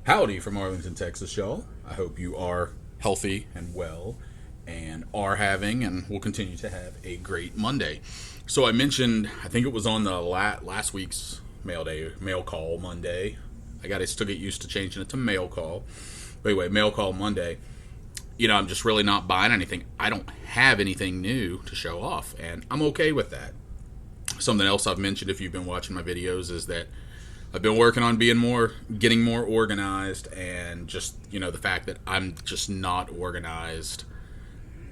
Howdy from Arlington, Texas, y'all. I hope you are healthy and well and are having and will continue to have a great Monday. So I mentioned, I think it was on the last week's mail call Monday. I got to still get used to changing it to mail call. But anyway, mail call Monday. I'm just really not buying anything. I don't have anything new to show off, and I'm okay with that. Something else I've mentioned if you've been watching my videos is that I've been working on getting more organized, and just, the fact that I'm just not organized,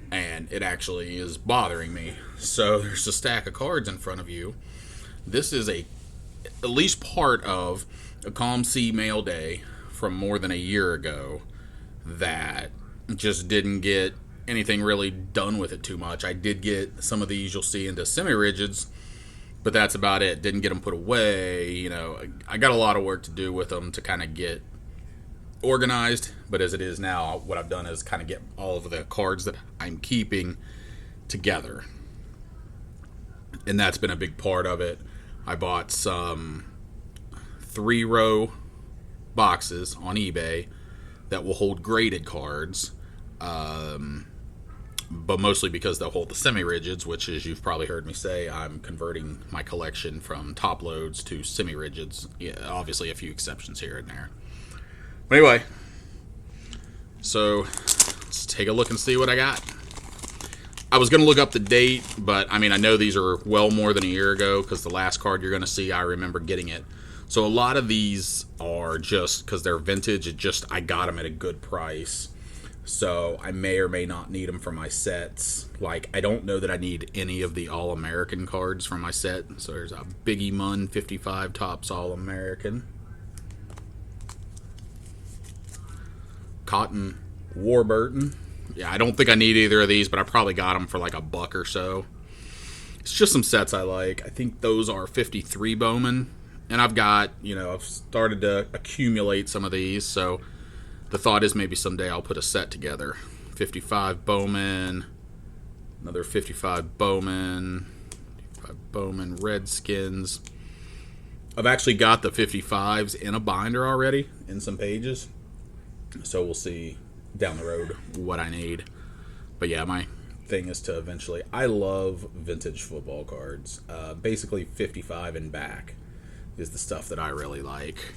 and it actually is bothering me. So there's a stack of cards in front of you. This is at least part of a COMC mail day from more than a year ago that just didn't get anything really done with it too much. I did get some of these you'll see into semi-rigids, but that's about it. Didn't get them put away. I got a lot of work to do with them to kind of get organized. But as it is now, what I've done is kind of get all of the cards that I'm keeping together. And that's been a big part of it. I bought some 3-row boxes on eBay that will hold graded cards. But mostly because they'll hold the semi-rigids, which, as you've probably heard me say, I'm converting my collection from top loads to semi-rigids. Yeah, obviously a few exceptions here and there. But anyway, so let's take a look and see what I got. I was going to look up the date, but I know these are well more than a year ago, because the last card you're going to see, I remember getting it. So a lot of these are just because they're vintage. I got them at a good price. So I may or may not need them for my sets. Like, I don't know that I need any of the All-American cards for my set. So there's a Biggie Munn 55 Topps All-American. Cotton Warburton. Yeah, I don't think I need either of these, but I probably got them for like $1 or so. It's just some sets I like. I think those are 53 Bowman. And I've got, I've started to accumulate some of these, so the thought is maybe someday I'll put a set together. 55 Bowman, another 55 Bowman, 55 Bowman Redskins. I've actually got the 55s in a binder already in some pages, so we'll see down the road what I need. But yeah, my thing is to eventually, I love vintage football cards. Basically 55 and back is the stuff that I really like.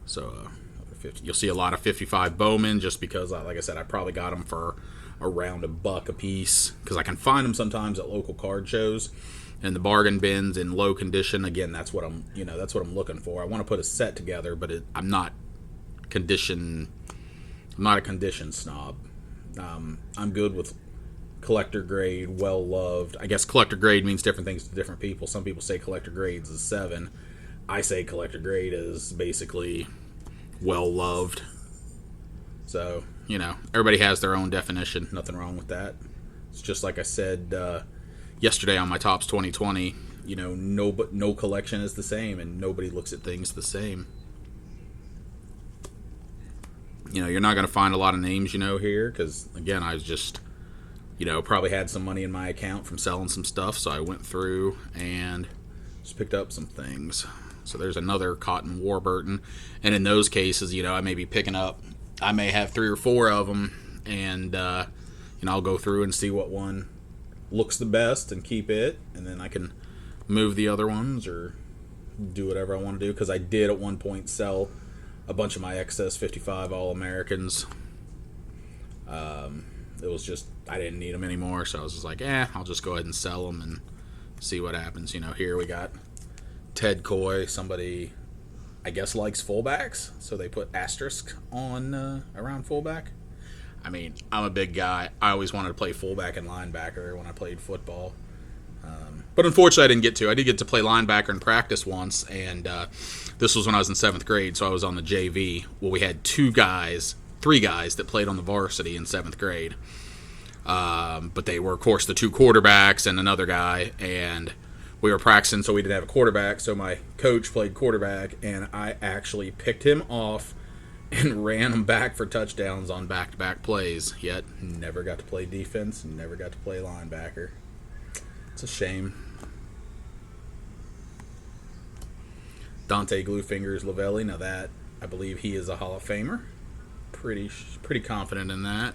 So you'll see a lot of 55 Bowman just because, like I said, I probably got them for around $1 a piece, because I can find them sometimes at local card shows and the bargain bins in low condition. Again, that's what I'm looking for. I want to put a set together, but I'm not a condition snob. I'm good with collector grade, well loved. I guess collector grade means different things to different people. Some people say collector grades is 7. I say collector grade is basically well loved. So, everybody has their own definition. Nothing wrong with that. It's just like I said yesterday on my Topps 2020. No collection is the same, and nobody looks at things the same. You're not going to find a lot of names here, because again, I was just probably had some money in my account from selling some stuff, so I went through and just picked up some things. So there's another Cotton Warburton, and in those cases, I may be picking up, I may have 3 or 4 of them, and I'll go through and see what one looks the best and keep it, and then I can move the other ones or do whatever I want to do, because I did at one point sell a bunch of my excess 55 All-Americans. It was just, I didn't need them anymore, so I was just like, I'll just go ahead and sell them and see what happens. Here we got Ted Coy. Somebody, I guess, likes fullbacks, so they put asterisk on around fullback. I'm a big guy. I always wanted to play fullback and linebacker when I played football. But unfortunately, I didn't get to. I did get to play linebacker in practice once, and this was when I was in 7th grade, so I was on the JV. Well, we had 3 guys that played on the varsity in 7th grade. But they were, of course, the 2 quarterbacks and another guy, and we were practicing, so we didn't have a quarterback, so my coach played quarterback, and I actually picked him off and ran him back for touchdowns on back-to-back plays, yet never got to play defense, never got to play linebacker. It's a shame. Dante Glue Fingers Lavelli, now that I believe he is a Hall of Famer. Pretty confident in that.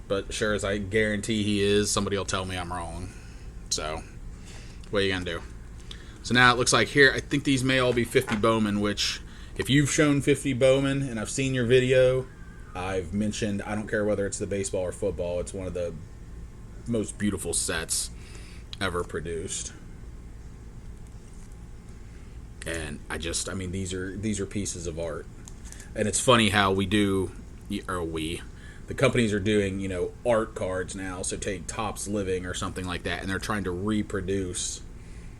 But sure as I guarantee he is, somebody will tell me I'm wrong. So, what are you going to do? So now it looks like here, I think these may all be 50 Bowman, which if you've shown 50 Bowman and I've seen your video, I've mentioned, I don't care whether it's the baseball or football, it's one of the most beautiful sets ever produced. And I mean, these are pieces of art. And it's funny how the companies are doing, art cards now. So take Topps Living or something like that, and they're trying to reproduce,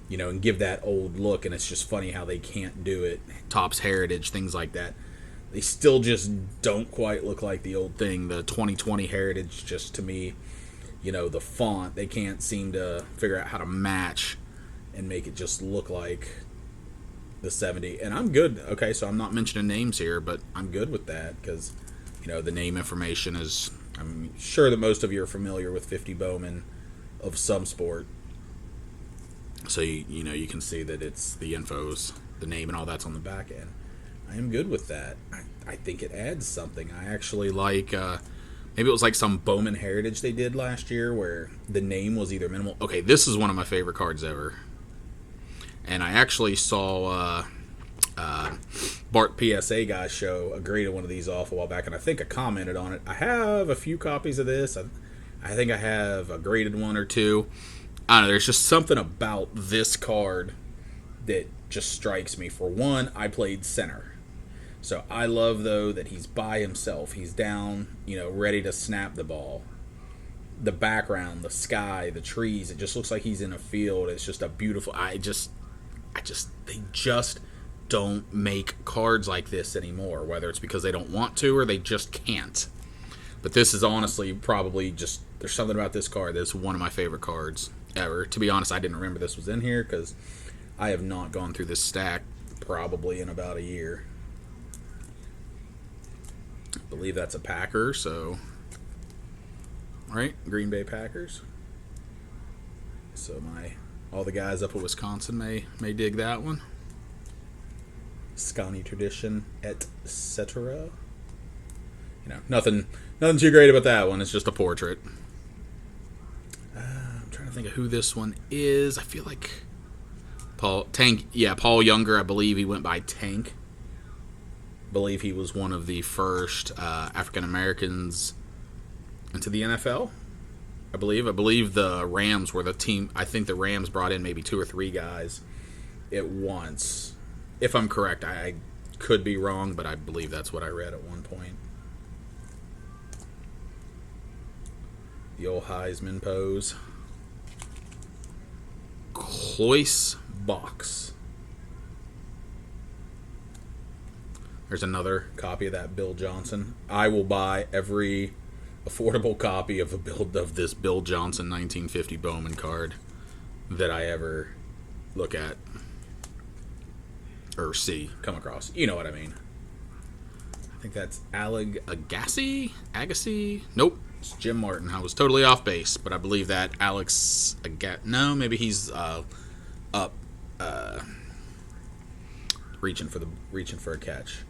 and give that old look. And it's just funny how they can't do it. Topps Heritage, things like that. They still just don't quite look like the old thing. The 2020 Heritage, just to me, the font, they can't seem to figure out how to match and make it just look like the 70. And I'm good. Okay, so I'm not mentioning names here, but I'm good with that because, the name information is, I'm sure that most of you are familiar with 50 Bowman of some sport. So, you can see that it's the infos, the name, and all that's on the back end. I am good with that. I think it adds something. I actually like, maybe it was like some Bowman Heritage they did last year where the name was either minimal. Okay, this is one of my favorite cards ever. And I actually saw Bart PSA guy show a graded one of these off a while back, and I think I commented on it. I have a few copies of this. I think I have a graded one or two. I don't know, there's just something about this card that just strikes me. For one, I played center. So I love, though, that he's by himself. He's down, ready to snap the ball. The background, the sky, the trees, it just looks like he's in a field. It's just a beautiful... they just don't make cards like this anymore, whether it's because they don't want to or they just can't. But this is honestly probably just... There's something about this card that's one of my favorite cards ever. To be honest, I didn't remember this was in here because I have not gone through this stack probably in about a year. I believe that's a Packer, so... Right? Green Bay Packers. So all the guys up at Wisconsin may dig that one. Scotty tradition, etc. Nothing too great about that one. It's just a portrait. I'm trying to think of who this one is. I feel like Paul Younger. I believe he went by Tank. I believe he was one of the first African Americans into the NFL. I believe the Rams were the team. I think the Rams brought in maybe 2 or 3 guys at once. If I'm correct, I could be wrong, but I believe that's what I read at one point. The old Heisman pose. Cloyce box. There's another copy of that Bill Johnson. I will buy every affordable copy of this Bill Johnson 1950 Bowman card that I ever look at or come across. You know what I mean. I think that's Agassi? Nope, it's Jim Martin. I was totally off base, but I believe that Alex no, maybe he's up reaching for a catch.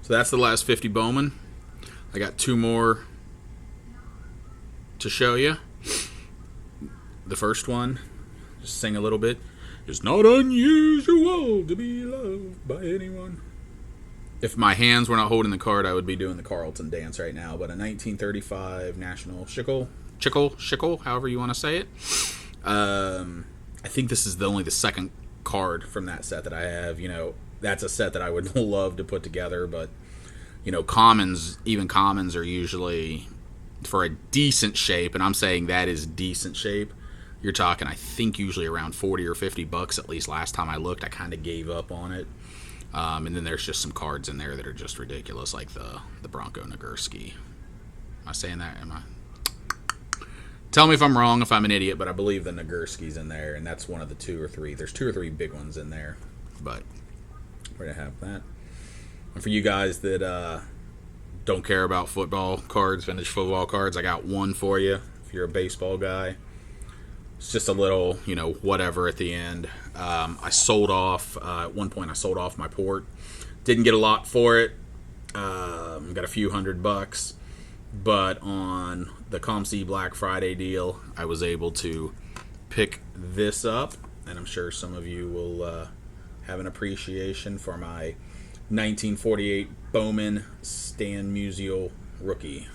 So that's the last 50 Bowman. I got 2 more to show you. The first one, just sing a little bit. It's not unusual to be loved by anyone. If my hands were not holding the card, I would be doing the Carlton dance right now. But a 1935 National Chickle, however you want to say it. I think this is only the second card from that set that I have. That's a set that I would love to put together, but commons are usually for a decent shape, and I'm saying that is decent shape. You're talking, I think, usually around $40 or $50. At least last time I looked, I kind of gave up on it. And then there's just some cards in there that are just ridiculous, like the Bronco Nagurski. Am I saying that? Tell me if I'm wrong, if I'm an idiot, but I believe the Nagurski's in there, and that's one of the 2 or 3. There's 2 or 3 big ones in there, but we're going to have that. And for you guys that don't care about football cards, vintage football cards, I got one for you if you're a baseball guy. It's just a little, whatever at the end. I sold off, at one point I sold off my port. Didn't get a lot for it. Got a few $100, but on the COMC Black Friday deal, I was able to pick this up, and I'm sure some of you will have an appreciation for my 1948 Bowman Stan Musial rookie.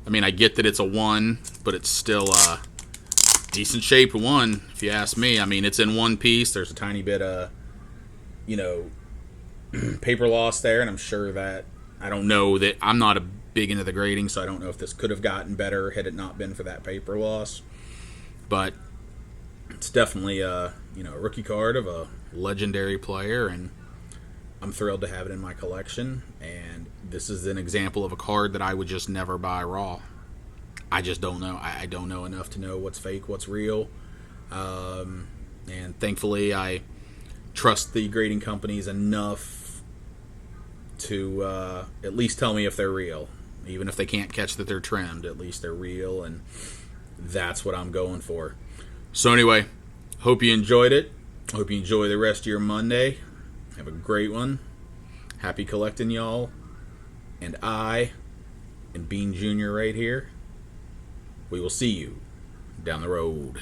I mean, I get that it's a 1, but it's still a decent shaped 1, if you ask me. I mean, it's in one piece. There's a tiny bit of, paper loss there, and I'm sure that, I don't know that, I'm not a big into the grading, so I don't know if this could have gotten better had it not been for that paper loss. But it's definitely a rookie card of a legendary player, and I'm thrilled to have it in my collection. And this is an example of a card that I would just never buy raw. I just don't know. I don't know enough to know what's fake, what's real. And thankfully, I trust the grading companies enough to at least tell me if they're real. Even if they can't catch that they're trimmed, at least they're real, and that's what I'm going for. So anyway, hope you enjoyed it. Hope you enjoy the rest of your Monday. Have a great one. Happy collecting, y'all. And I, and Bean Jr. right here, we will see you down the road.